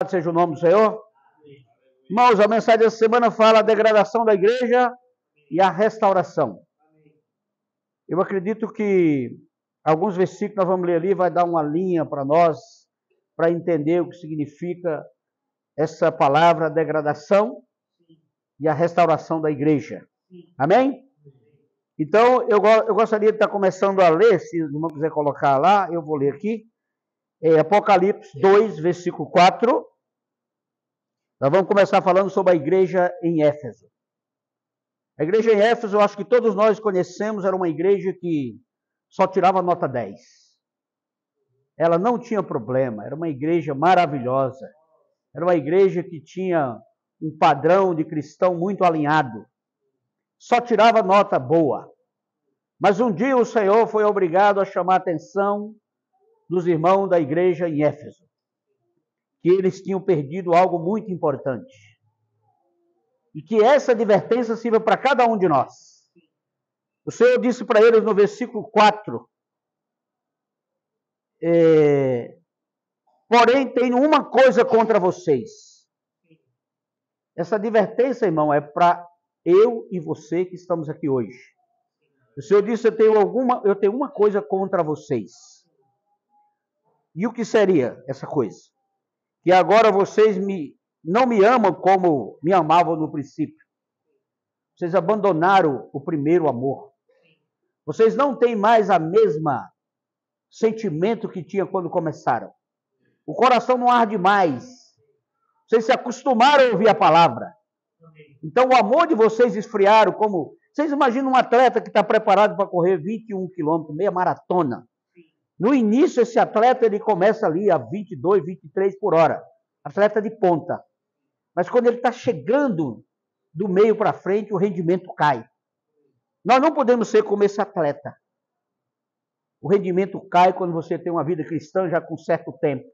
Seja o nome do Senhor. Irmãos, a mensagem dessa semana fala a degradação da igreja e a restauração. Eu acredito que alguns versículos nós vamos ler ali, vai dar uma linha para nós, para entender o que significa essa palavra degradação e a restauração da igreja. Amém? Então, eu gostaria de estar começando a ler, se o irmão quiser colocar lá, eu vou ler aqui. Apocalipse 2, versículo 4. Nós vamos começar falando sobre a igreja em Éfeso. A igreja em Éfeso, eu acho que todos nós conhecemos, era uma igreja que só tirava nota 10. Ela não tinha problema, era uma igreja maravilhosa. Era uma igreja que tinha um padrão de cristão muito alinhado. Só tirava nota boa. Mas um dia o Senhor foi obrigado a chamar a atenção dos irmãos da igreja em Éfeso, que eles tinham perdido algo muito importante. E que essa advertência sirva para cada um de nós. O Senhor disse para eles no versículo 4, porém tenho uma coisa contra vocês. Essa advertência, irmão, é para eu e você que estamos aqui hoje. O Senhor disse, eu tenho uma coisa contra vocês. E o que seria essa coisa? Que agora vocês não me amam como me amavam no princípio. Vocês abandonaram o primeiro amor. Vocês não têm mais a mesma sentimento que tinha quando começaram. O coração não arde mais. Vocês se acostumaram a ouvir a palavra. Então o amor de vocês esfriaram como... Vocês imaginam um atleta que está preparado para correr 21 quilômetros, meia maratona. No início, esse atleta ele começa ali a 22, 23 por hora. Atleta de ponta. Mas quando ele está chegando do meio para frente, o rendimento cai. Nós não podemos ser como esse atleta. O rendimento cai quando você tem uma vida cristã já com certo tempo.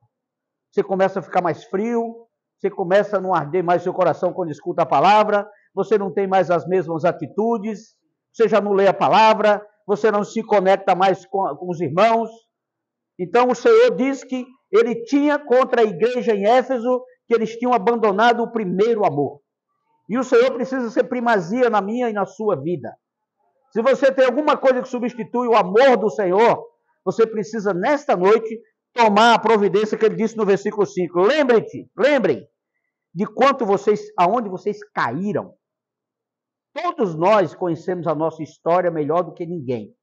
Você começa a ficar mais frio, você começa a não arder mais seu coração quando escuta a palavra, você não tem mais as mesmas atitudes, você já não lê a palavra, você não se conecta mais com os irmãos. Então o Senhor diz que ele tinha contra a igreja em Éfeso que eles tinham abandonado o primeiro amor. E o Senhor precisa ser primazia na minha e na sua vida. Se você tem alguma coisa que substitui o amor do Senhor, você precisa nesta noite tomar a providência que ele disse no versículo 5. Lembrem de aonde vocês caíram. Todos nós conhecemos a nossa história melhor do que ninguém.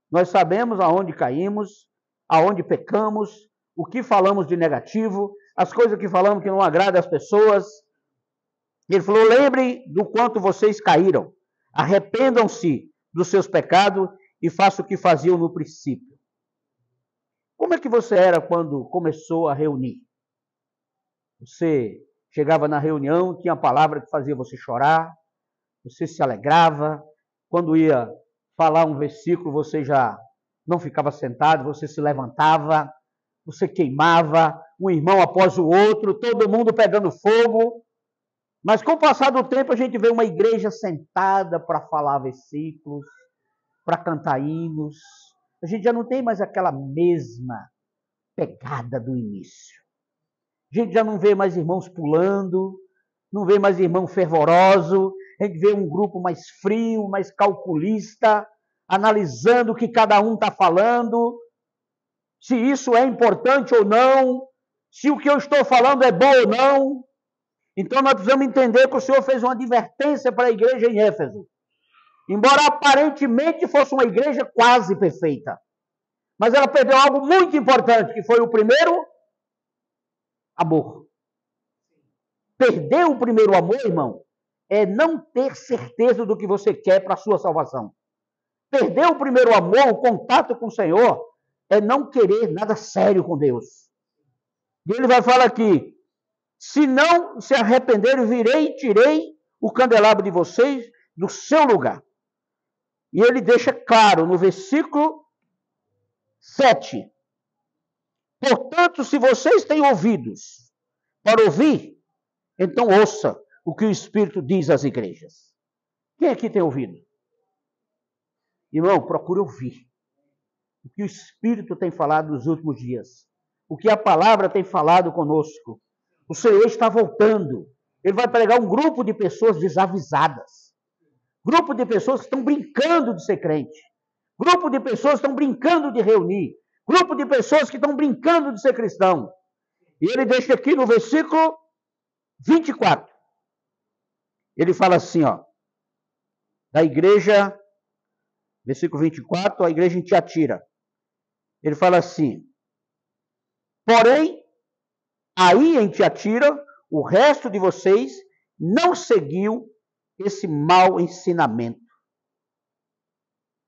Nós sabemos aonde caímos, aonde pecamos, o que falamos de negativo, as coisas que falamos que não agradam às pessoas. Ele falou, lembrem do quanto vocês caíram. Arrependam-se dos seus pecados e façam o que faziam no princípio. Como é que você era quando começou a reunir? Você chegava na reunião, tinha a palavra que fazia você chorar, você se alegrava. Quando ia falar um versículo, você já não ficava sentado, você se levantava, você queimava, um irmão após o outro, todo mundo pegando fogo. Mas com o passar do tempo a gente vê uma igreja sentada para falar versículos, para cantar hinos. A gente já não tem mais aquela mesma pegada do início. A gente já não vê mais irmãos pulando, não vê mais irmão fervoroso, a gente vê um grupo mais frio, mais calculista, analisando o que cada um está falando, se isso é importante ou não, se o que eu estou falando é bom ou não. Então nós precisamos entender que o Senhor fez uma advertência para a igreja em Éfeso. Embora aparentemente fosse uma igreja quase perfeita, mas ela perdeu algo muito importante, que foi o primeiro amor. Perder o primeiro amor, irmão, é não ter certeza do que você quer para a sua salvação. Perder o primeiro amor, o contato com o Senhor, é não querer nada sério com Deus. E ele vai falar aqui, se não se arrependerem, virei e tirei o candelabro de vocês do seu lugar. E ele deixa claro no versículo 7. Portanto, se vocês têm ouvidos para ouvir, então ouça o que o Espírito diz às igrejas. Quem aqui tem ouvido? Irmão, procure ouvir o que o Espírito tem falado nos últimos dias. O que a palavra tem falado conosco. O Senhor está voltando. Ele vai pregar um grupo de pessoas desavisadas. Grupo de pessoas que estão brincando de ser crente. Grupo de pessoas que estão brincando de reunir. Grupo de pessoas que estão brincando de ser cristão. E ele deixa aqui no versículo 24. Ele fala assim, ó. Da igreja, versículo 24, a igreja em Tiatira. Ele fala assim: porém, aí em Tiatira, o resto de vocês não seguiu esse mau ensinamento.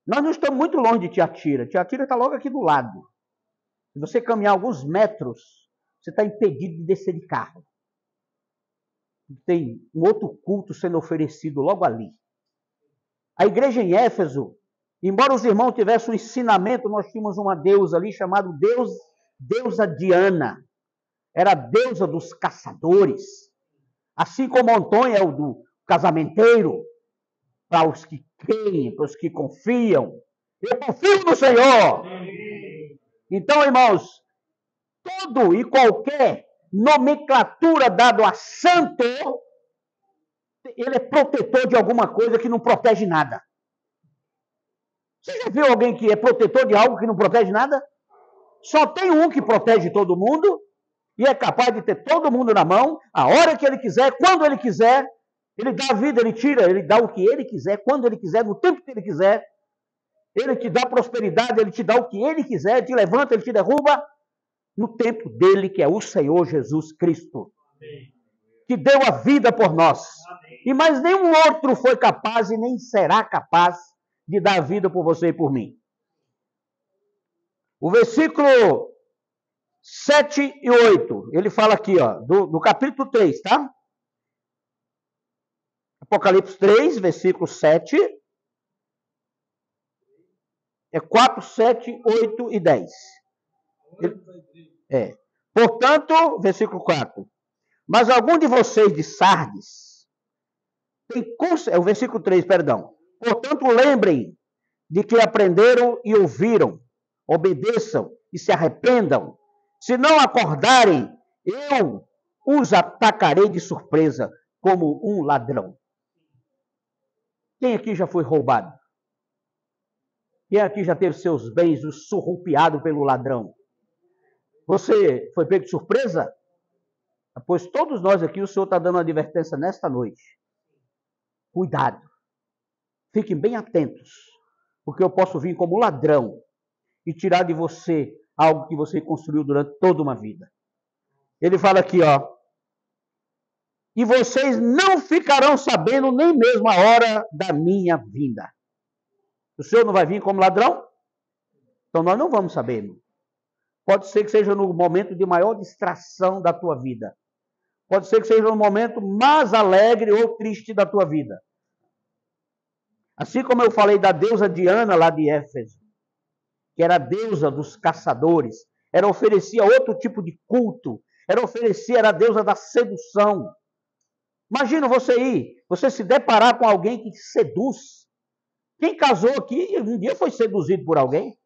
Nós não estamos muito longe de Tiatira. Tiatira está logo aqui do lado. Se você caminhar alguns metros, você está impedido de descer de carro. Tem um outro culto sendo oferecido logo ali. A igreja em Éfeso, embora os irmãos tivessem um ensinamento, nós tínhamos uma deusa ali chamada deusa Diana. Era a deusa dos caçadores. Assim como Antônio é o do casamenteiro, para os que creem, para os que confiam. Eu confio no Senhor. Então, irmãos, todo e qualquer nomenclatura dado a santo, ele é protetor de alguma coisa que não protege nada. Você já viu alguém que é protetor de algo que não protege nada? Só tem um que protege todo mundo e é capaz de ter todo mundo na mão, a hora que ele quiser, quando ele quiser. Ele dá a vida, ele tira, ele dá o que ele quiser, quando ele quiser, no tempo que ele quiser. Ele te dá prosperidade, ele te dá o que ele quiser, te levanta, ele te derruba, no tempo dele, que é o Senhor Jesus Cristo. Amém. Que deu a vida por nós. Amém. E mais nenhum outro foi capaz e nem será capaz de dar a vida por você e por mim. O versículo 7 e 8, ele fala aqui, ó, do capítulo 3, tá? Apocalipse 3, versículo 7. É 4, 7, 8 e 10. Portanto, versículo 4. Mas algum de vocês de Sardes é o versículo 3, perdão. Portanto, lembrem de que aprenderam e ouviram, obedeçam e se arrependam. Se não acordarem, eu os atacarei de surpresa como um ladrão. Quem aqui já foi roubado? Quem aqui já teve seus bens surrupiados pelo ladrão? Você foi pego de surpresa? Pois todos nós aqui, o Senhor está dando uma advertência nesta noite. Cuidado. Fiquem bem atentos. Porque eu posso vir como ladrão e tirar de você algo que você construiu durante toda uma vida. Ele fala aqui, ó. E vocês não ficarão sabendo nem mesmo a hora da minha vinda. O Senhor não vai vir como ladrão? Então nós não vamos saber. Pode ser que seja no momento de maior distração da tua vida. Pode ser que seja no momento mais alegre ou triste da tua vida. Assim como eu falei da deusa Diana lá de Éfeso, que era a deusa dos caçadores, ela oferecia outro tipo de culto, era a deusa da sedução. Imagina você se deparar com alguém que seduz. Quem casou aqui um dia foi seduzido por alguém?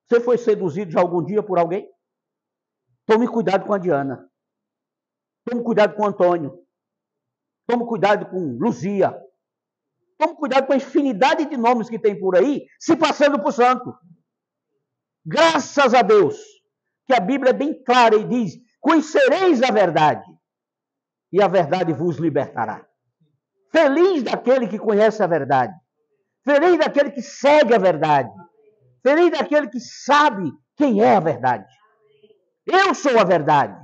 Você foi seduzido já algum dia por alguém? Tome cuidado com a Diana. Tome cuidado com o Antônio. Tome cuidado com Luzia. Tome cuidado com a infinidade de nomes que tem por aí, se passando por santo. Graças a Deus, que a Bíblia é bem clara e diz: conhecereis a verdade, e a verdade vos libertará. Feliz daquele que conhece a verdade. Feliz daquele que segue a verdade. Feliz daquele que sabe quem é a verdade. Eu sou a verdade.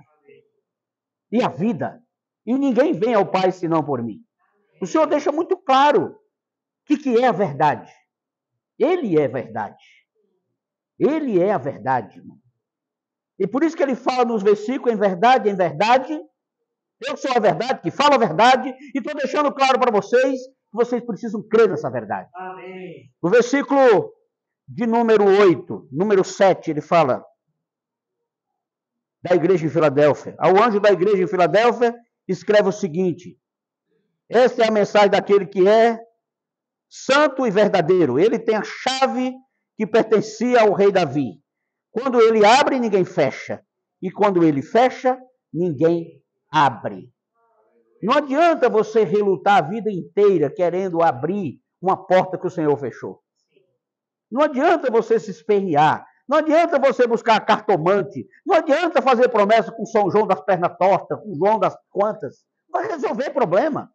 E a vida. E ninguém vem ao Pai senão por mim. O Senhor deixa muito claro o que é a verdade. Ele é a verdade. Ele é a verdade, irmão. E por isso que ele fala nos versículos, em verdade, eu sou a verdade, que falo a verdade, e estou deixando claro para vocês que vocês precisam crer nessa verdade. Amém. No versículo de número 8, número 7, ele fala da igreja em Filadélfia. Ao anjo da igreja em Filadélfia, escreve o seguinte: esta é a mensagem daquele que é santo e verdadeiro. Ele tem a chave que pertencia ao rei Davi. Quando ele abre, ninguém fecha. E quando ele fecha, ninguém abre. Não adianta você relutar a vida inteira querendo abrir uma porta que o Senhor fechou. Não adianta você se espernear. Não adianta você buscar cartomante. Não adianta fazer promessa com São João das pernas tortas, com João das quantas. Vai resolver problema.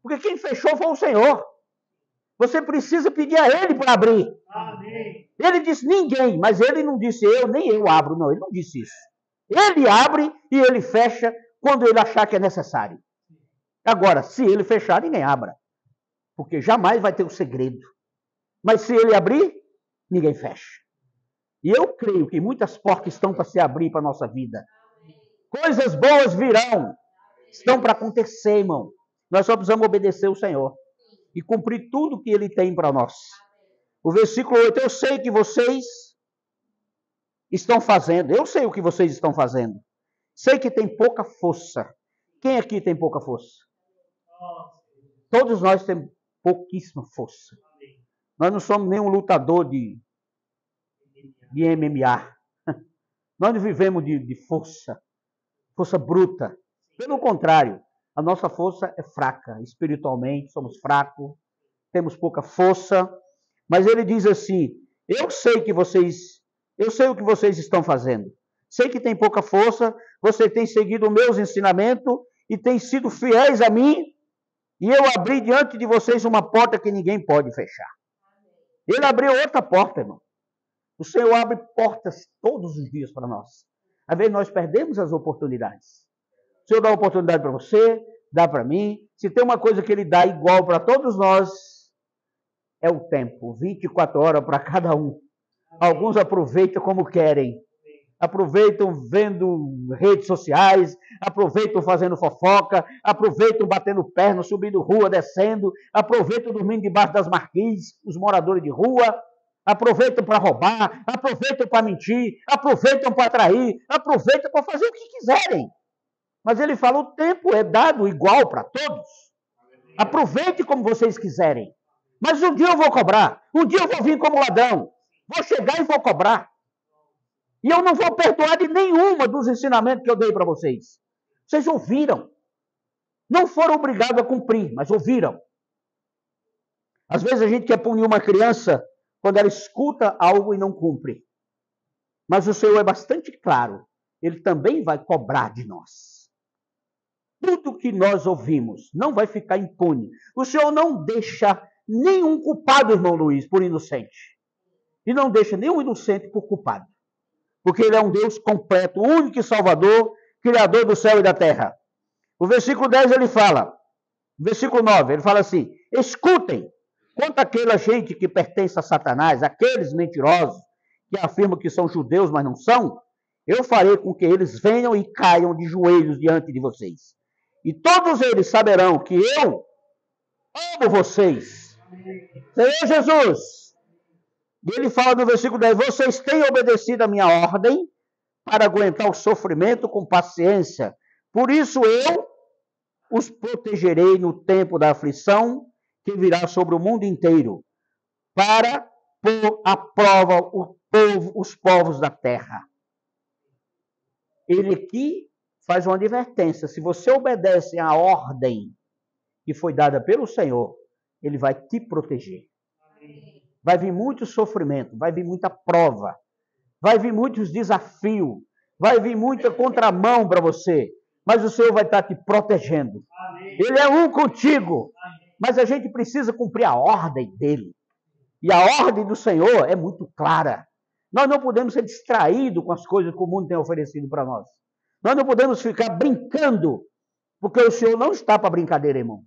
Porque quem fechou foi o Senhor. Você precisa pedir a Ele para abrir. Amém. Ele disse ninguém, mas Ele não disse eu, nem eu abro. Não, Ele não disse isso. Ele abre e Ele fecha quando Ele achar que é necessário. Agora, se Ele fechar, ninguém abra. Porque jamais vai ter um segredo. Mas se Ele abrir, ninguém fecha. E eu creio que muitas portas estão para se abrir para a nossa vida. Coisas boas virão. Estão para acontecer, irmão. Nós só precisamos obedecer o Senhor. E cumprir tudo que Ele tem para nós. O versículo 8. Eu sei que vocês estão fazendo. Eu sei o que vocês estão fazendo. Sei que tem pouca força. Quem aqui tem pouca força? Todos nós temos pouquíssima força. Nós não somos nenhum lutador de MMA. Nós não vivemos de força bruta. Pelo contrário, a nossa força é fraca. Espiritualmente, somos fracos, temos pouca força. Mas ele diz assim, eu sei o que vocês estão fazendo. Sei que tem pouca força, você tem seguido meus ensinamentos e tem sido fiéis a mim. E eu abri diante de vocês uma porta que ninguém pode fechar. Ele abriu outra porta, irmão. O Senhor abre portas todos os dias para nós. Às vezes nós perdemos as oportunidades. O Senhor dá oportunidade para você, dá para mim. Se tem uma coisa que Ele dá igual para todos nós, é o tempo. 24 horas para cada um. Alguns aproveitam como querem. Aproveitam vendo redes sociais, aproveitam fazendo fofoca, aproveitam batendo perna, subindo rua, descendo, aproveitam dormindo debaixo das marquises, os moradores de rua, aproveitam para roubar, aproveitam para mentir, aproveitam para trair, aproveitam para fazer o que quiserem. Mas ele fala, o tempo é dado igual para todos. Aproveite como vocês quiserem. Mas um dia eu vou cobrar, um dia eu vou vir como ladrão, vou chegar e vou cobrar. E eu não vou perdoar de nenhuma dos ensinamentos que eu dei para vocês. Vocês ouviram. Não foram obrigados a cumprir, mas ouviram. Às vezes a gente quer punir uma criança quando ela escuta algo e não cumpre. Mas o Senhor é bastante claro. Ele também vai cobrar de nós. Tudo que nós ouvimos não vai ficar impune. O Senhor não deixa nenhum culpado, irmão Luiz, por inocente. E não deixa nenhum inocente por culpado. Porque Ele é um Deus completo, único e salvador, Criador do céu e da terra. O versículo 10 ele fala, versículo 9, ele fala assim, escutem, quanto àquela gente que pertence a Satanás, aqueles mentirosos que afirmam que são judeus, mas não são, eu farei com que eles venham e caiam de joelhos diante de vocês. E todos eles saberão que eu amo vocês. Senhor Jesus. E ele fala no versículo 10, vocês têm obedecido a minha ordem para aguentar o sofrimento com paciência. Por isso eu os protegerei no tempo da aflição que virá sobre o mundo inteiro, para pôr à prova os povos da terra. Ele aqui faz uma advertência. Se você obedece à ordem que foi dada pelo Senhor, Ele vai te proteger. Vai vir muito sofrimento, vai vir muita prova, vai vir muitos desafios, vai vir muita contramão para você, mas o Senhor vai estar te protegendo. Amém. Ele é um contigo, mas a gente precisa cumprir a ordem dele. E a ordem do Senhor é muito clara. Nós não podemos ser distraídos com as coisas que o mundo tem oferecido para nós. Nós não podemos ficar brincando, porque o Senhor não está para brincadeira, irmão.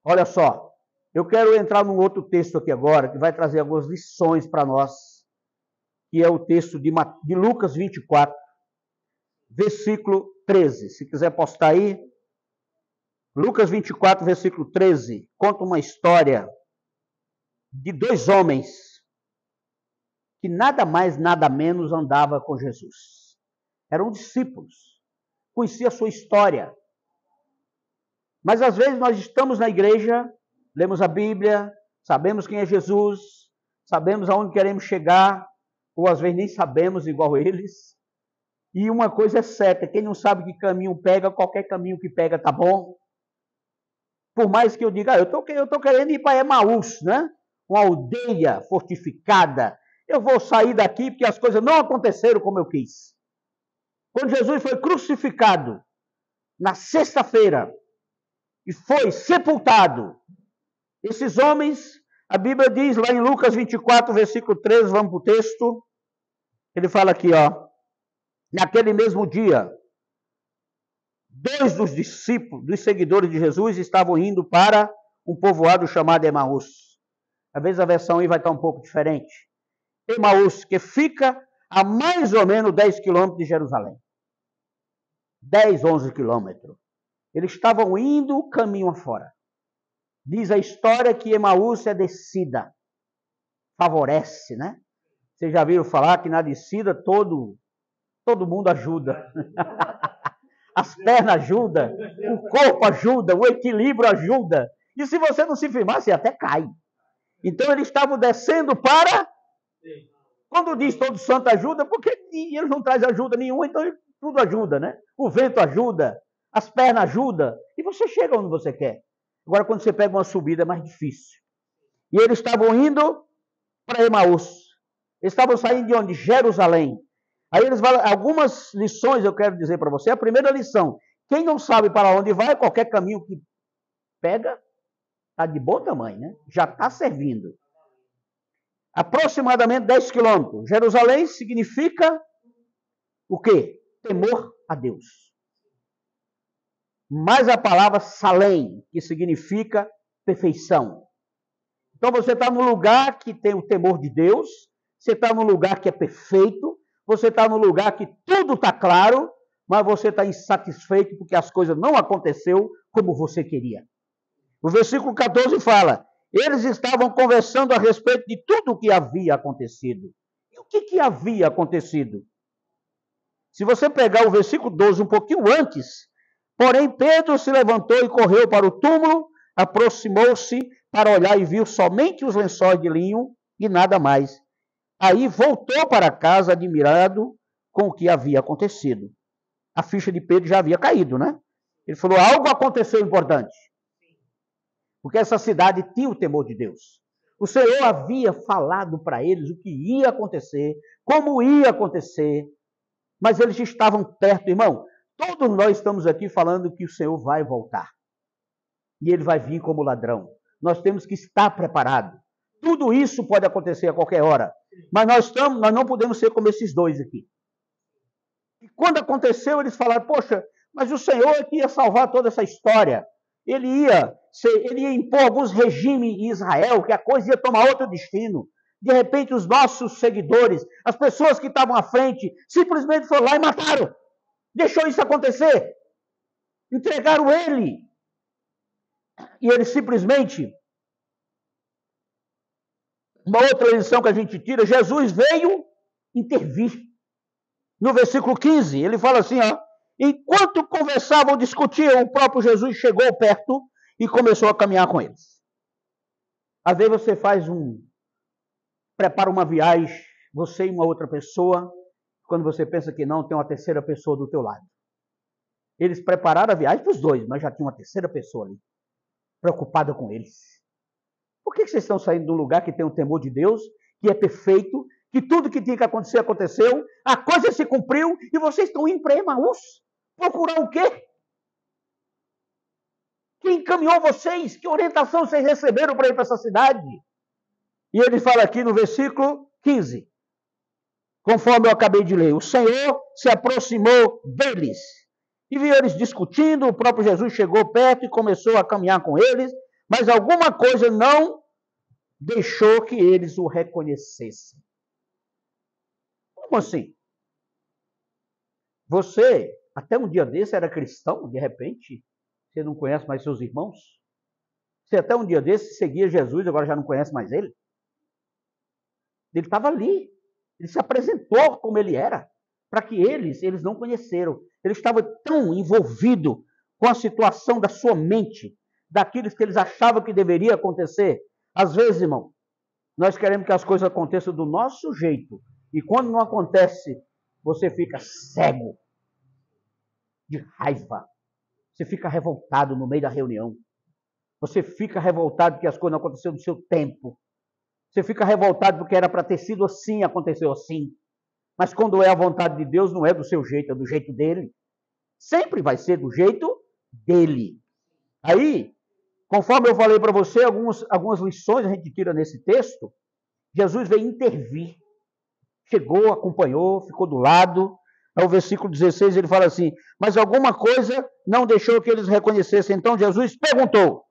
Olha só. Eu quero entrar num outro texto aqui agora, que vai trazer algumas lições para nós, que é o texto de Lucas 24, versículo 13. Se quiser postar aí, Lucas 24, versículo 13, conta uma história de dois homens que nada mais, nada menos andava com Jesus. Eram discípulos, conhecia a sua história. Mas às vezes nós estamos na igreja, lemos a Bíblia, sabemos quem é Jesus, sabemos aonde queremos chegar, ou às vezes nem sabemos igual eles, E uma coisa é certa, quem não sabe que caminho pega, qualquer caminho que pega tá bom. Por mais que eu diga, eu tô querendo ir para Emaús, né? Uma aldeia fortificada. Eu vou sair daqui porque as coisas não aconteceram como eu quis. Quando Jesus foi crucificado, na sexta-feira, e foi sepultado, esses homens, a Bíblia diz lá em Lucas 24, versículo 13, vamos para o texto, ele fala aqui, ó, naquele mesmo dia, 2 dos discípulos, dos seguidores de Jesus, estavam indo para um povoado chamado Emaús. Às vezes a versão aí vai estar um pouco diferente. Emaús, que fica a mais ou menos 10 quilômetros de Jerusalém. 10, 11 quilômetros. Eles estavam indo caminho afora. Diz a história que Emaús é descida. Favorece, né? Vocês já viram falar que na descida todo mundo ajuda. As pernas ajudam, o corpo ajuda, o equilíbrio ajuda. E se você não se firmar, você até cai. Então eles estavam descendo para... Quando diz todo santo ajuda, porque eles não trazem ajuda nenhuma, então tudo ajuda, né? O vento ajuda, as pernas ajudam, e você chega onde você quer. Agora, quando você pega uma subida, é mais difícil. E eles estavam indo para Emaús. Eles estavam saindo de onde? Jerusalém. Aí eles falam, algumas lições eu quero dizer para você. A primeira lição, quem não sabe para onde vai, qualquer caminho que pega, está de bom tamanho, né? Já está servindo. Aproximadamente 10 quilômetros. Jerusalém significa o quê? Temor a Deus. Mais a palavra Salém, que significa perfeição. Então você está num lugar que tem o temor de Deus, você está num lugar que é perfeito, você está num lugar que tudo está claro, mas você está insatisfeito porque as coisas não aconteceram como você queria. O versículo 14 fala, eles estavam conversando a respeito de tudo o que havia acontecido. E o que havia acontecido? Se você pegar o versículo 12 um pouquinho antes, porém Pedro se levantou e correu para o túmulo, aproximou-se para olhar e viu somente os lençóis de linho e nada mais. Aí voltou para casa admirado com o que havia acontecido. A ficha de Pedro já havia caído, né? Ele falou, algo aconteceu importante. Porque essa cidade tinha o temor de Deus. O Senhor havia falado para eles o que ia acontecer, como ia acontecer, mas eles estavam perto, irmão. Todos nós estamos aqui falando que o Senhor vai voltar. E ele vai vir como ladrão. Nós temos que estar preparados. Tudo isso pode acontecer a qualquer hora. Mas nós não podemos ser como esses dois aqui. E quando aconteceu, eles falaram, poxa, mas o Senhor é que ia salvar toda essa história. Ele ia impor alguns regimes em Israel, que a coisa ia tomar outro destino. De repente, os nossos seguidores, as pessoas que estavam à frente, simplesmente foram lá e mataram. Deixou isso acontecer. Entregaram ele. E ele simplesmente... Uma outra lição que a gente tira, Jesus veio intervir. No versículo 15, ele fala assim, ó, enquanto conversavam, discutiam, o próprio Jesus chegou perto e começou a caminhar com eles. Às vezes você prepara uma viagem, você e uma outra pessoa, quando você pensa que não, tem uma terceira pessoa do teu lado. Eles prepararam a viagem para os dois, mas já tinha uma terceira pessoa ali, preocupada com eles. Por que vocês estão saindo de um lugar que tem o temor de Deus, que é perfeito, que tudo que tinha que acontecer aconteceu, a coisa se cumpriu, e vocês estão indo para Emaús? Procurar o quê? Quem encaminhou vocês? Que orientação vocês receberam para ir para essa cidade? E ele fala aqui no versículo 15, conforme eu acabei de ler, o Senhor se aproximou deles, e viu eles discutindo, o próprio Jesus chegou perto e começou a caminhar com eles, mas alguma coisa não deixou que eles o reconhecessem. Como assim? Você, até um dia desse, era cristão, de repente, você não conhece mais seus irmãos? Você até um dia desse seguia Jesus, agora já não conhece mais ele? Ele estava ali. Ele se apresentou como ele era, para que eles não conheceram. Ele estava tão envolvido com a situação da sua mente, daqueles que eles achavam que deveria acontecer. Às vezes, irmão, nós queremos que as coisas aconteçam do nosso jeito. E quando não acontece você fica cego de raiva. Você fica revoltado no meio da reunião. Você fica revoltado porque as coisas não aconteceram no seu tempo. Você fica revoltado porque era para ter sido assim, aconteceu assim. Mas quando é a vontade de Deus, não é do seu jeito, é do jeito dele. Sempre vai ser do jeito dele. Aí, conforme eu falei para você, algumas lições a gente tira nesse texto. Jesus veio intervir. Chegou, acompanhou, ficou do lado. Aí o versículo 16 ele fala assim: mas alguma coisa não deixou que eles reconhecessem. Então Jesus perguntou: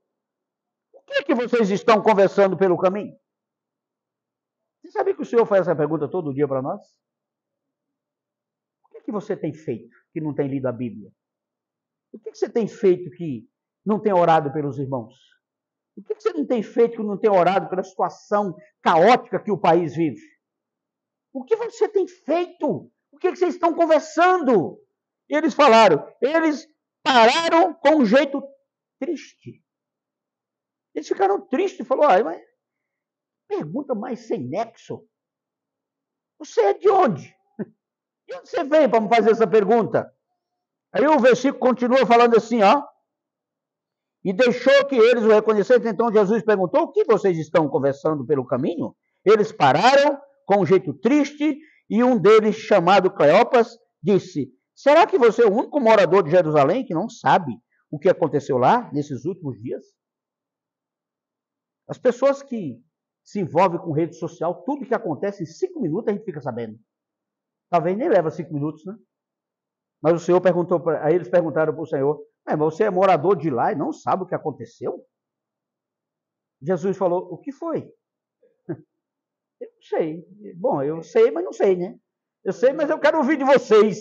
o que é que vocês estão conversando pelo caminho? Você sabia que o Senhor faz essa pergunta todo dia para nós? O que é que você tem feito que não tem lido a Bíblia? O que é que você tem feito que não tem orado pelos irmãos? O que é que você não tem feito que não tem orado pela situação caótica que o país vive? O que você tem feito? O que é que vocês estão conversando? Eles falaram, eles pararam com um jeito triste. Eles ficaram tristes, falaram, mas pergunta mais sem nexo. Você é de onde? De onde você vem para me fazer essa pergunta? Aí o versículo continua falando assim, ó. E deixou que eles o reconhecessem. Então Jesus perguntou, o que vocês estão conversando pelo caminho? Eles pararam com um jeito triste e um deles, chamado Cleopas, disse, será que você é o único morador de Jerusalém que não sabe o que aconteceu lá nesses últimos dias? As pessoas que se envolvem com rede social, tudo que acontece em 5 minutos a gente fica sabendo. Talvez nem leva 5 minutos, né? Mas o Senhor perguntou, aí eles perguntaram para o Senhor, mas você é morador de lá e não sabe o que aconteceu? Jesus falou, o que foi? Eu não sei. Bom, eu sei, mas não sei, né? Eu sei, mas eu quero ouvir de vocês.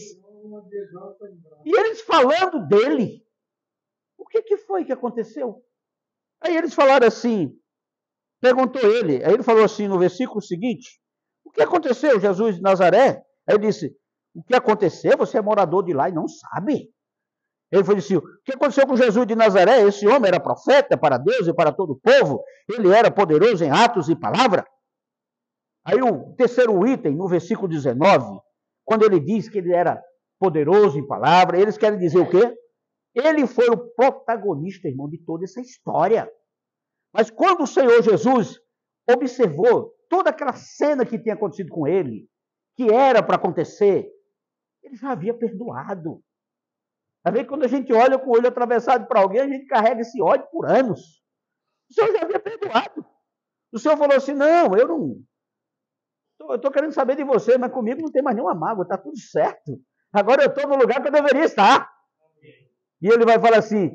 E eles falando dele, o que foi que aconteceu? Aí eles falaram assim, perguntou ele, aí ele falou assim no versículo seguinte, o que aconteceu, Jesus de Nazaré? Aí ele disse, o que aconteceu? Você é morador de lá e não sabe? Ele foi assim, o que aconteceu com Jesus de Nazaré? Esse homem era profeta para Deus e para todo o povo, ele era poderoso em atos e palavra. Aí o terceiro item, no versículo 19, quando ele diz que ele era poderoso em palavra, eles querem dizer o quê? Ele foi o protagonista, irmão, de toda essa história. Mas quando o Senhor Jesus observou toda aquela cena que tinha acontecido com ele, que era para acontecer, ele já havia perdoado. Às vezes, quando a gente olha com o olho atravessado para alguém, a gente carrega esse ódio por anos. O Senhor já havia perdoado. O Senhor falou assim, não, eu estou querendo saber de você, mas comigo não tem mais nenhuma mágoa, está tudo certo. Agora eu estou no lugar que eu deveria estar. E ele vai falar assim,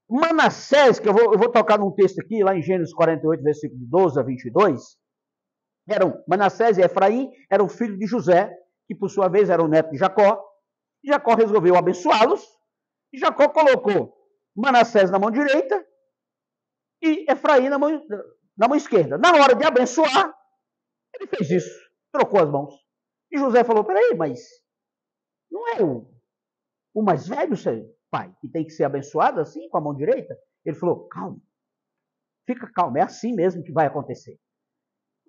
Manassés, que eu vou tocar num texto aqui, lá em Gênesis 48, versículo de 12 a 22, Manassés e Efraim eram filhos de José, que por sua vez era o neto de Jacó. Jacó resolveu abençoá-los, e Jacó colocou Manassés na mão direita e Efraim na mão esquerda. Na hora de abençoar, ele fez isso, trocou as mãos. E José falou, peraí, mas não é o mais velho, seu pai, que tem que ser abençoado assim, com a mão direita? Ele falou, calma, fica calmo, é assim mesmo que vai acontecer.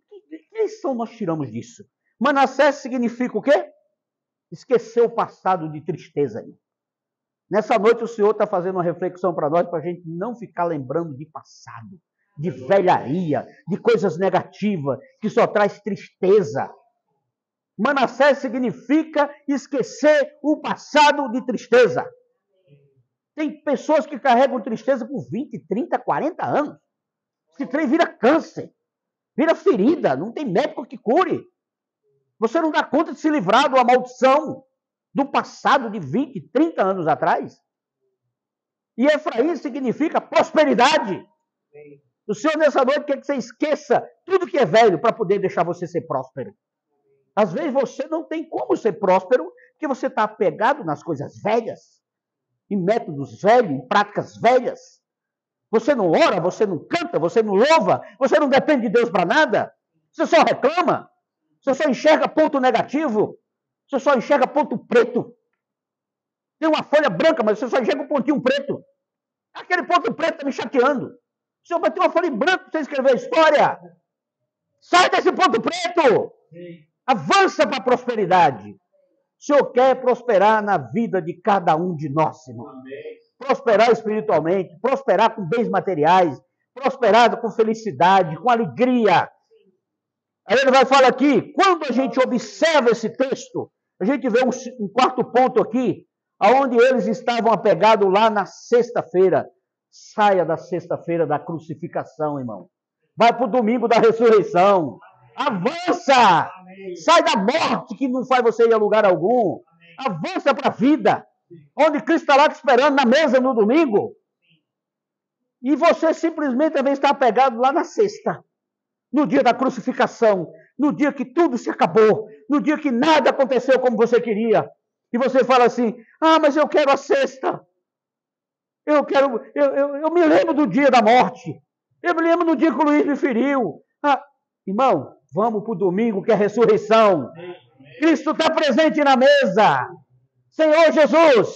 Que lição nós tiramos disso? Manassés significa o quê? Esquecer o passado de tristeza. Nessa noite o Senhor está fazendo uma reflexão para nós, para a gente não ficar lembrando de passado, de velharia, de coisas negativas, que só traz tristeza. Manassés significa esquecer o passado de tristeza. Tem pessoas que carregam tristeza por 20, 30, 40 anos. Esse trem vira câncer, vira ferida, não tem médico que cure. Você não dá conta de se livrar de uma maldição do passado de 20, 30 anos atrás. E Efraim significa prosperidade. O Senhor nessa noite quer que você esqueça tudo que é velho para poder deixar você ser próspero. Às vezes você não tem como ser próspero porque você está apegado nas coisas velhas, em métodos velhos, em práticas velhas. Você não ora, você não canta, você não louva, você não depende de Deus para nada. Você só reclama. Você só enxerga ponto negativo. Você só enxerga ponto preto. Tem uma folha branca, mas você só enxerga um pontinho preto. Aquele ponto preto está me chateando. O senhor vai ter uma folha em branco para você escrever a história. Sai desse ponto preto. Avança para a prosperidade. O Senhor quer prosperar na vida de cada um de nós, irmão. Prosperar espiritualmente, prosperar com bens materiais, prosperar com felicidade, com alegria. Aí ele vai falar aqui, quando a gente observa esse texto, a gente vê um quarto ponto aqui, aonde eles estavam apegados lá na sexta-feira. Saia da sexta-feira da crucificação, irmão. Vai para o domingo da ressurreição. Avança! Sai da morte que não faz você ir a lugar algum. Avança para a vida. Onde Cristo está lá te esperando na mesa no domingo. E você simplesmente também está apegado lá na sexta. No dia da crucificação. No dia que tudo se acabou. No dia que nada aconteceu como você queria. E você fala assim, mas eu quero a sexta. Eu me lembro do dia da morte. Eu me lembro do dia que o Luiz me feriu. Irmão, vamos para o domingo que é a ressurreição. Cristo está presente na mesa. Senhor Jesus.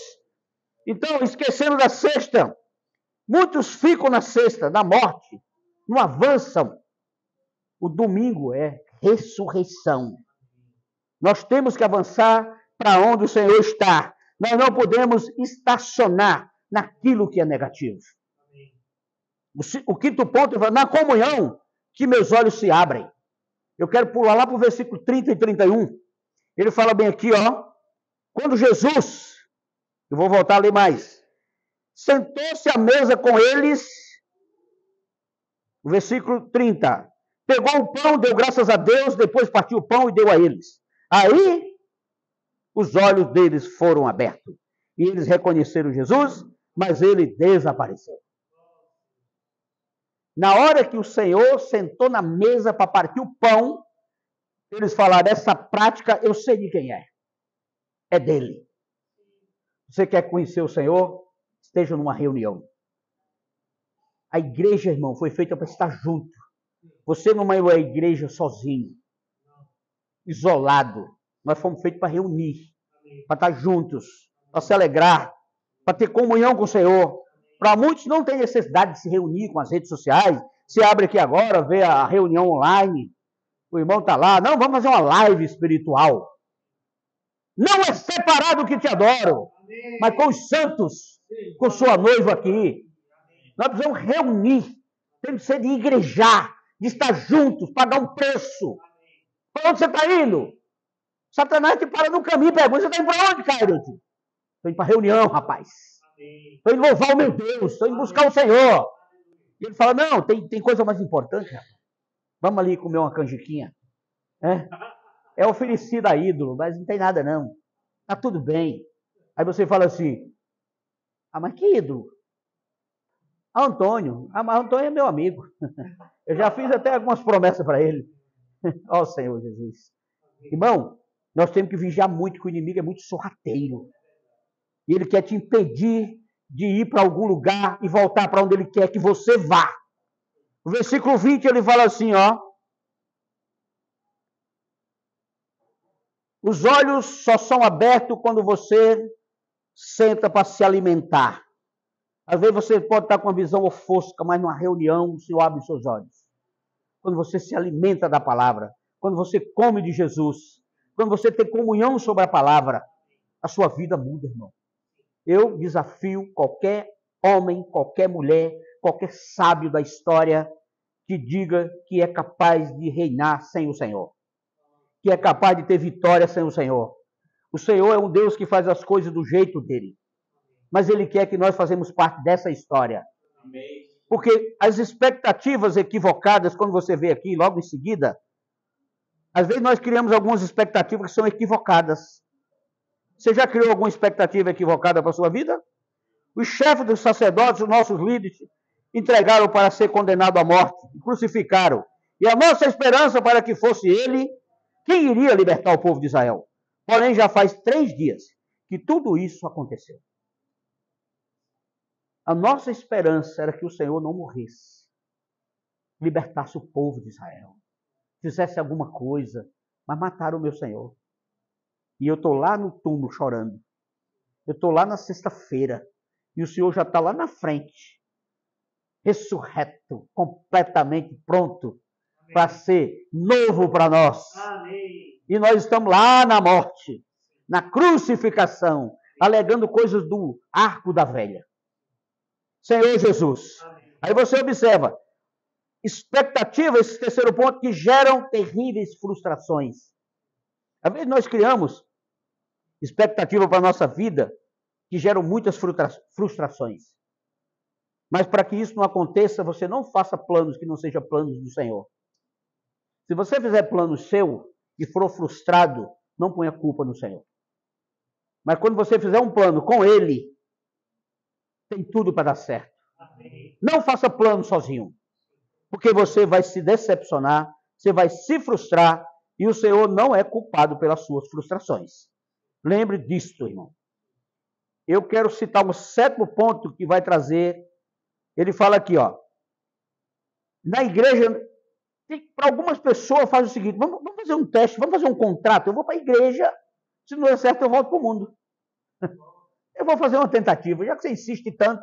Então, esquecendo da sexta, muitos ficam na sexta, na morte. Não avançam. O domingo é ressurreição. Nós temos que avançar para onde o Senhor está. Nós não podemos estacionar naquilo que é negativo. O quinto ponto é na comunhão que meus olhos se abrem. Eu quero pular lá para o versículo 30 e 31. Ele fala bem aqui, quando Jesus, eu vou voltar a ler mais, sentou-se à mesa com eles, o versículo 30, pegou o pão, deu graças a Deus, depois partiu o pão e deu a eles. Aí, os olhos deles foram abertos. E eles reconheceram Jesus, mas ele desapareceu. Na hora que o Senhor sentou na mesa para partir o pão, eles falaram, essa prática eu sei de quem é. É dele. Você quer conhecer o Senhor? Esteja numa reunião. A igreja, irmão, foi feita para estar junto. Você não é uma igreja sozinho, isolado. Nós fomos feitos para reunir, para estar juntos, para se alegrar, para ter comunhão com o Senhor. Para muitos não tem necessidade de se reunir com as redes sociais. Se abre aqui agora, vê a reunião online. O irmão está lá. Não, vamos fazer uma live espiritual. Não é separado que te adoro, mas com os santos, com sua noiva aqui. Nós precisamos reunir. Temos que ser de igrejar, de estar juntos, pagar um preço. Para onde você está indo? Satanás te para no caminho e pergunta, você está indo para onde, Cairo? Estou indo para a reunião, rapaz. Estou indo louvar o meu Deus, estou indo buscar o Senhor. E ele fala, não, tem coisa mais importante, rapaz. Vamos ali comer uma canjiquinha. É oferecido a ídolo, mas não tem nada não. Está tudo bem. Aí você fala assim, mas que ídolo? Antônio. Mas Antônio é meu amigo. Eu já fiz até algumas promessas para ele. Ó Senhor Jesus. Irmão, nós temos que vigiar muito, que o inimigo é muito sorrateiro. E ele quer te impedir de ir para algum lugar e voltar para onde ele quer que você vá. No versículo 20 ele fala assim, os olhos só são abertos quando você senta para se alimentar. Às vezes você pode estar com uma visão ofusca, mas numa reunião o Senhor abre os seus olhos. Quando você se alimenta da palavra, quando você come de Jesus, quando você tem comunhão sobre a palavra, a sua vida muda, irmão. Eu desafio qualquer homem, qualquer mulher, qualquer sábio da história que diga que é capaz de reinar sem o Senhor. Que é capaz de ter vitória sem o Senhor. O Senhor é um Deus que faz as coisas do jeito dele. Mas Ele quer que nós fazemos parte dessa história. Porque as expectativas equivocadas, quando você vê aqui, logo em seguida, às vezes nós criamos algumas expectativas que são equivocadas. Você já criou alguma expectativa equivocada para a sua vida? Os chefes dos sacerdotes, os nossos líderes, entregaram para ser condenado à morte, crucificaram. E a nossa esperança para que fosse ele quem iria libertar o povo de Israel. Porém, já faz 3 dias que tudo isso aconteceu. A nossa esperança era que o Senhor não morresse, libertasse o povo de Israel, fizesse alguma coisa, mas mataram o meu Senhor. E eu estou lá no túmulo chorando. Eu estou lá na sexta-feira. E o Senhor já está lá na frente. Ressurreto, completamente pronto para ser novo para nós. Amém. E nós estamos lá na morte, na crucificação, alegando coisas do arco da velha. Senhor Jesus. Aí você observa, expectativa, esse terceiro ponto, que geram terríveis frustrações. Às vezes nós criamos expectativa para a nossa vida que geram muitas frustrações. Mas para que isso não aconteça, você não faça planos que não sejam planos do Senhor. Se você fizer plano seu e for frustrado, não ponha culpa no Senhor. Mas quando você fizer um plano com Ele, tem tudo para dar certo. Amém. Não faça plano sozinho, porque você vai se decepcionar, você vai se frustrar, e o Senhor não é culpado pelas suas frustrações. Lembre disto, irmão. Eu quero citar um sétimo ponto que vai trazer. Ele fala aqui, ó. Na igreja, para algumas pessoas faz o seguinte: vamos fazer um teste, vamos fazer um contrato. Eu vou para a igreja, se não der certo, eu volto para o mundo. Eu vou fazer uma tentativa, já que você insiste tanto.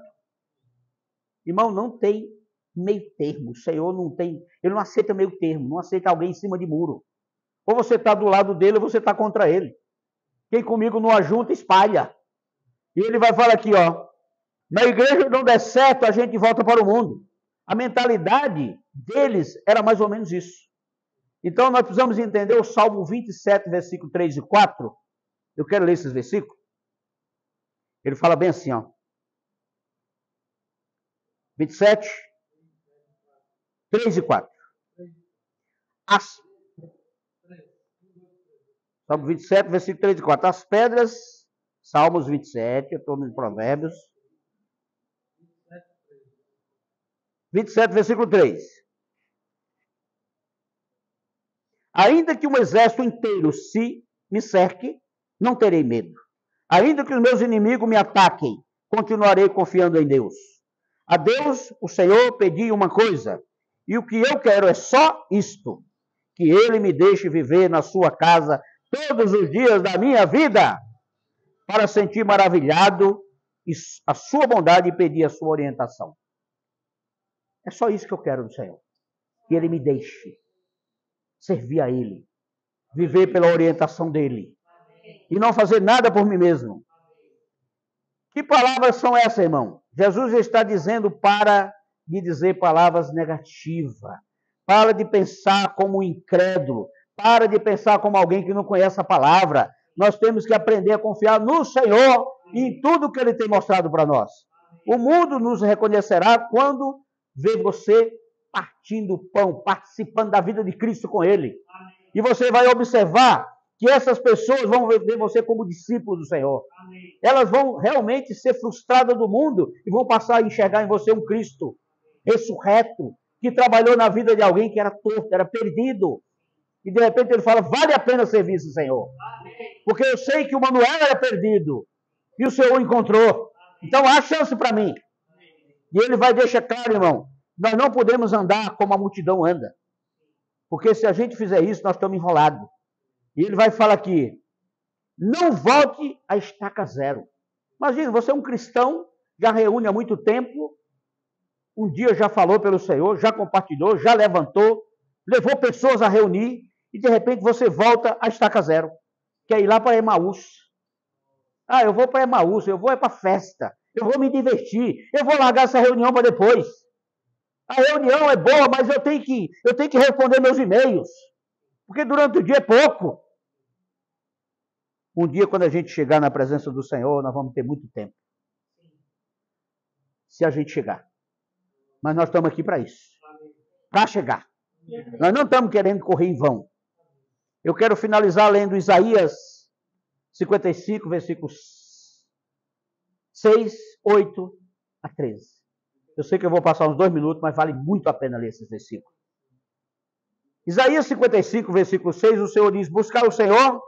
Irmão, não tem meio termo. O Senhor não tem, Ele não aceita meio termo, não aceita alguém em cima de muro. Ou você está do lado dele, ou você está contra ele. Quem comigo não ajunta, espalha. E ele vai falar aqui, ó. Na igreja não der certo, a gente volta para o mundo. A mentalidade deles era mais ou menos isso. Então nós precisamos entender o Salmo 27, versículo 3 e 4. Eu quero ler esses versículos. Ele fala bem assim, ó. 27, 3 e 4. Salmo 27, versículo 3 e 4. As pedras, Salmos 27, eu estou nos Provérbios. 27, versículo 3. Ainda que um exército inteiro se me cerque, não terei medo. Ainda que os meus inimigos me ataquem, continuarei confiando em Deus. A Deus, o Senhor, pedi uma coisa, e o que eu quero é só isto, que Ele me deixe viver na sua casa todos os dias da minha vida, para sentir maravilhado a sua bondade e pedir a sua orientação. É só isso que eu quero do Senhor. Que Ele me deixe servir a Ele, viver pela orientação dEle, e não fazer nada por mim mesmo. Que palavras são essas, irmão? Jesus está dizendo para de dizer palavras negativas. Para de pensar como um incrédulo. Para de pensar como alguém que não conhece a palavra. Nós temos que aprender a confiar no Senhor e em tudo que Ele tem mostrado para nós. O mundo nos reconhecerá quando vê você partindo o pão, participando da vida de Cristo com Ele. E você vai observar que essas pessoas vão ver você como discípulo do Senhor. Amém. Elas vão realmente ser frustradas do mundo e vão passar a enxergar em você um Cristo ressurreto, que trabalhou na vida de alguém que era torto, era perdido. E de repente ele fala, vale a pena servir esse Senhor. Amém. Porque eu sei que o Manuel era perdido e o Senhor o encontrou. Então há chance para mim. E ele vai deixar claro, irmão, nós não podemos andar como a multidão anda. Porque se a gente fizer isso, nós estamos enrolados. E ele vai falar aqui, não volte à estaca zero. Imagina, você é um cristão, já reúne há muito tempo, um dia já falou pelo Senhor, já compartilhou, já levantou, levou pessoas a reunir, e de repente você volta à estaca zero. Quer ir lá para Emaús. Ah, eu vou para Emaús, eu vou para festa, eu vou me divertir, eu vou largar essa reunião para depois. A reunião é boa, mas eu tenho que responder meus e-mails, porque durante o dia é pouco. Um dia, quando a gente chegar na presença do Senhor, nós vamos ter muito tempo. Se a gente chegar. Mas nós estamos aqui para isso. Para chegar. Nós não estamos querendo correr em vão. Eu quero finalizar lendo Isaías 55, versículos 6, 8 a 13. Eu sei que eu vou passar uns 2 minutos, mas vale muito a pena ler esses versículos. Isaías 55, versículo 6, o Senhor diz, buscar o Senhor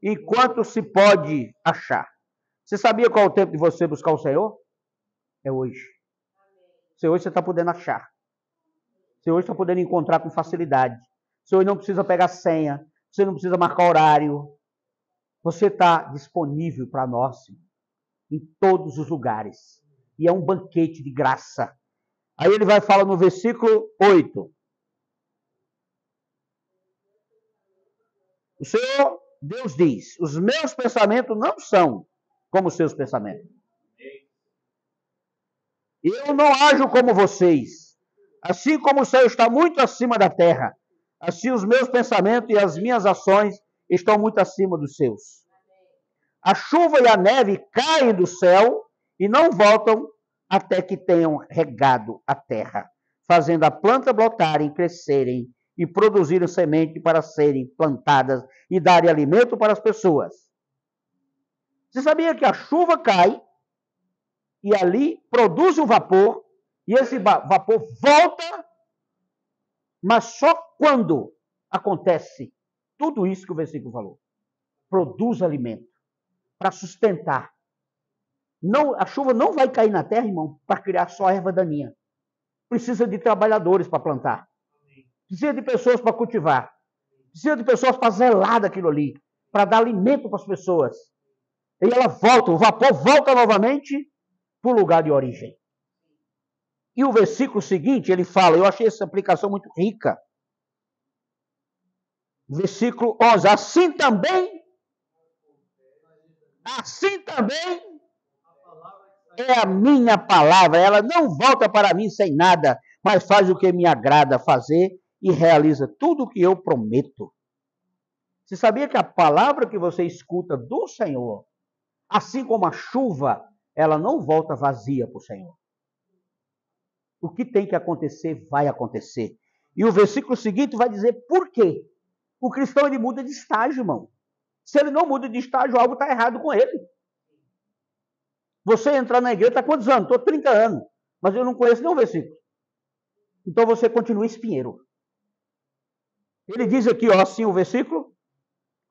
enquanto se pode achar. Você sabia qual é o tempo de você buscar o Senhor? É hoje. Hoje você está podendo achar. Você hoje está podendo encontrar com facilidade. Você hoje não precisa pegar senha. Você não precisa marcar horário. Você está disponível para nós em todos os lugares. E é um banquete de graça. Aí ele vai falar no versículo 8. O Senhor, Deus diz, os meus pensamentos não são como os seus pensamentos. Eu não ajo como vocês. Assim como o céu está muito acima da terra, assim os meus pensamentos e as minhas ações estão muito acima dos seus. A chuva e a neve caem do céu e não voltam até que tenham regado a terra, fazendo a planta brotarem, crescerem e produzirem semente para serem plantadas e darem alimento para as pessoas. Você sabia que a chuva cai e ali produz um vapor e esse vapor volta, mas só quando acontece tudo isso que o versículo falou. Produz alimento para sustentar. Não, a chuva não vai cair na terra, irmão, para criar só erva daninha. Precisa de trabalhadores para plantar. Precisa de pessoas para cultivar. Precisa de pessoas para zelar daquilo ali, para dar alimento para as pessoas. E ela volta, o vapor volta novamente para o lugar de origem. E o versículo seguinte, ele fala, eu achei essa aplicação muito rica. Versículo 11, assim também é a minha palavra, ela não volta para mim sem nada, mas faz o que me agrada fazer e realiza tudo o que eu prometo. Você sabia que a palavra que você escuta do Senhor, assim como a chuva, ela não volta vazia para o Senhor. O que tem que acontecer, vai acontecer. E o versículo seguinte vai dizer por quê. O cristão, ele muda de estágio, irmão. Se ele não muda de estágio, algo está errado com ele. Você entrar na igreja, está quantos anos? Estou 30 anos. Mas eu não conheço nenhum versículo. Então você continua espinheiro. Ele diz aqui, ó, assim o versículo.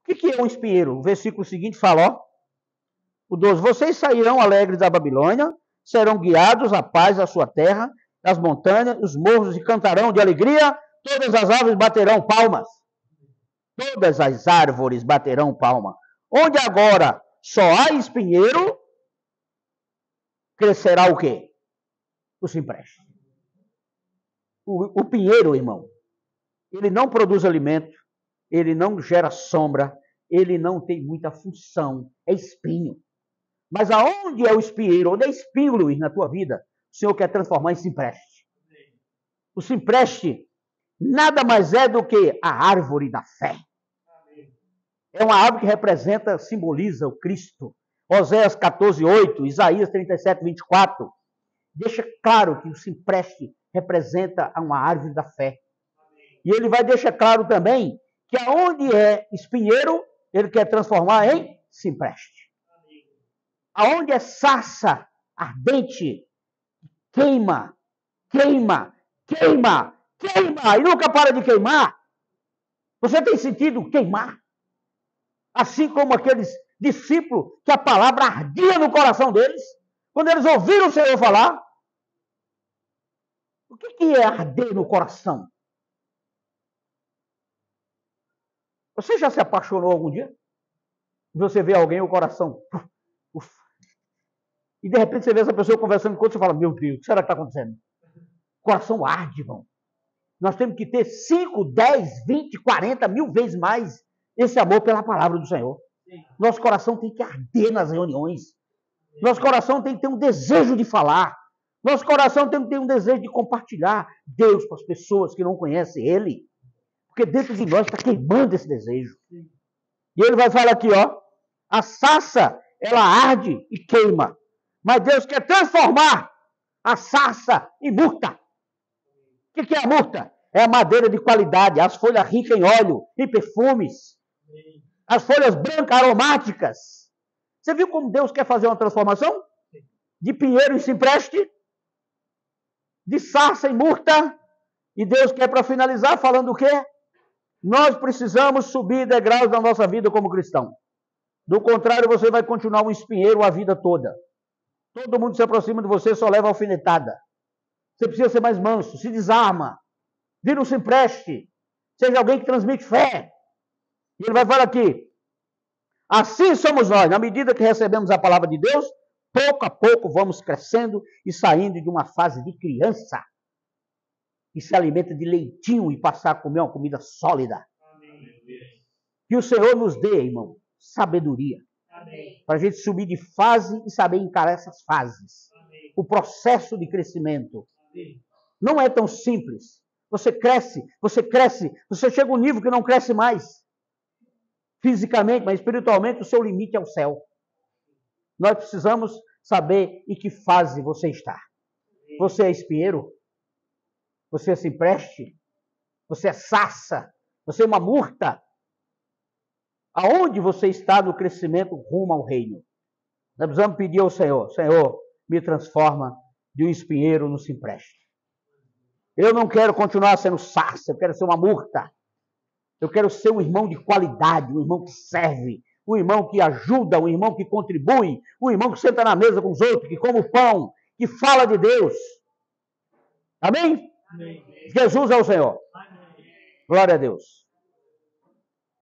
O que é um espinheiro? O versículo seguinte fala, ó. O 12. Vocês sairão alegres da Babilônia, serão guiados à paz à sua terra, as montanhas, os morros e cantarão de alegria, todas as árvores baterão palmas. Todas as árvores baterão palma. Onde agora só há espinheiro, crescerá o quê? O cipreste. O pinheiro, irmão, ele não produz alimento, ele não gera sombra, ele não tem muita função, é espinho. Mas aonde é o espinheiro, onde é espinho, Luiz, na tua vida, o Senhor quer transformar em cipreste. O cipreste nada mais é do que a árvore da fé. É uma árvore que representa, simboliza o Cristo. Oséias 14:8, Isaías 37:24, deixa claro que o cipreste representa uma árvore da fé. E ele vai deixar claro também que aonde é espinheiro, ele quer transformar em cipreste. Aonde é sarça ardente, queima, queima, queima, queima, e nunca para de queimar. Você tem sentido queimar? Assim como aqueles discípulos que a palavra ardia no coração deles, quando eles ouviram o Senhor falar. O que é arder no coração? Você já se apaixonou algum dia? Você vê alguém, o coração... E de repente você vê essa pessoa conversando com outro, você fala, meu Deus, o que será que está acontecendo? O coração arde, irmão. Nós temos que ter 5, 10, 20, 40 mil vezes mais esse amor pela palavra do Senhor. Nosso coração tem que arder nas reuniões. Nosso coração tem que ter um desejo de falar. Nosso coração tem que ter um desejo de compartilhar Deus para as pessoas que não conhecem Ele. Porque dentro de nós está queimando esse desejo. E ele vai falar aqui, ó. A sarça, ela arde e queima. Mas Deus quer transformar a sarça em murta. O que é a murta? É a madeira de qualidade, as folhas ricas em óleo, em perfumes. As folhas brancas aromáticas. Você viu como Deus quer fazer uma transformação? De pinheiro em cipreste, de sarça em murta. E Deus quer, para finalizar, falando o quê? Nós precisamos subir degraus na nossa vida como cristão. Do contrário, você vai continuar um espinheiro a vida toda. Todo mundo se aproxima de você, só leva alfinetada. Você precisa ser mais manso, se desarma. Vira um cipreste. Seja alguém que transmite fé. E ele vai falar aqui. Assim somos nós. Na medida que recebemos a palavra de Deus, pouco a pouco vamos crescendo e saindo de uma fase de criança. E se alimenta de leitinho e passar a comer uma comida sólida. Que Que o Senhor nos dê, irmão, sabedoria. Para a gente subir de fase e saber encarar essas fases. O processo de crescimento. Não é tão simples. Você cresce, você chega a um nível que não cresce mais. Fisicamente, mas espiritualmente o seu limite é o céu. Nós precisamos saber em que fase você está. Você é espinheiro? Você é cipreste? Você é sarça? Você é uma murta? Aonde você está no crescimento rumo ao reino? Nós precisamos pedir ao Senhor: Senhor, me transforma de um espinheiro no cipreste. Eu não quero continuar sendo sarça, eu quero ser uma murta. Eu quero ser um irmão de qualidade, um irmão que serve, um irmão que ajuda, um irmão que contribui, um irmão que senta na mesa com os outros, que come o pão, que fala de Deus. Amém? Amém. Jesus é o Senhor. Amém. Glória a Deus.